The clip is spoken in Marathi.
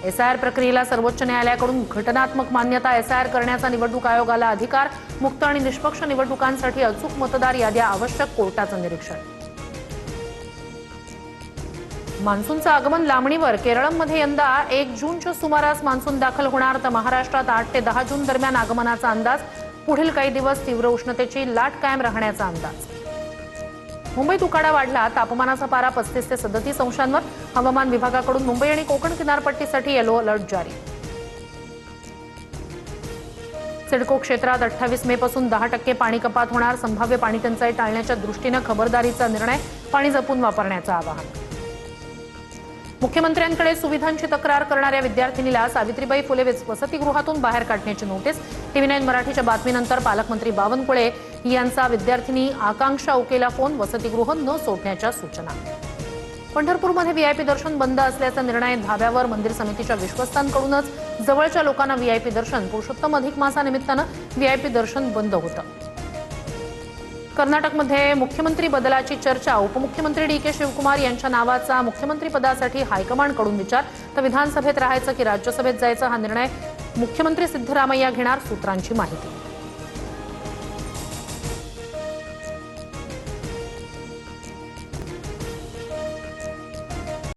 एसआयआर प्रक्रियेला सर्वोच्च न्यायालयाकडून घटनात्मक मान्यता. एसआयआर करण्याचा निवडणूक आयोगाला अधिकार. मुक्त आणि निष्पक्ष निवडणुकांसाठी अचूक मतदार याद्या आवश्यक. कोर्टाचं निरीक्षण. मान्सूनचं आगमन लांबणीवर. केरळमध्ये यंदा 1 जूनच्या सुमारास मान्सून दाखल होणार, तर महाराष्ट्रात 8 ते 10 जून दरम्यान आगमनाचा अंदाज. पुढील काही दिवस तीव्र उष्णतेची लाट कायम राहण्याचा अंदाज. मुंबईत उकाडा वाढला. तापमानाचा पारा 35 ते 37 अंशांवर. हवामान विभागाकडून मुंबई आणि कोकण किनारपट्टीसाठी येलो अलर्ट जारी. सिडको क्षेत्रात 28 मे पासून 10% पाणी कपात होणार. संभाव्य पाणी टंचाई टाळण्याच्या दृष्टीने खबरदारीचा निर्णय. पाणी जपून वापरण्याचं आवाहन. मुख्यमंत्र्यांकडे सुविधांची तक्रार करणाऱ्या विद्यार्थिनीला सावित्रीबाई फुले वसतिगृहातून बाहेर काढण्याची नोटीस. TV9 मराठीच्या बातमीनंतर पालकमंत्री बावनकुळे यांचा विद्यार्थिनी आकांक्षा उकेला फोन. वसतिगृह न सोडण्याच्या सूचना. पंढरपूरमध्ये व्हीआयपी दर्शन बंद असल्याचा निर्णय. धाब्यावर मंदिर समितीच्या विश्वस्तांकडूनच जवळच्या लोकांना व्हीआयपी दर्शन. पुरुषोत्तम अधिक मासानिमित्तानं व्हीआयपी दर्शन बंद होतं. कर्नाटकमध्ये मुख्यमंत्री बदलाची चर्चा. उपमुख्यमंत्री DK शिवकुमार यांच्या नावाचा मुख्यमंत्रीपदासाठी हायकमांडकडून विचार. तर विधानसभेत राहायचं की राज्यसभेत जायचं हा निर्णय मुख्यमंत्री सिद्धरामय्या घेणार. सूत्रांची माहिती.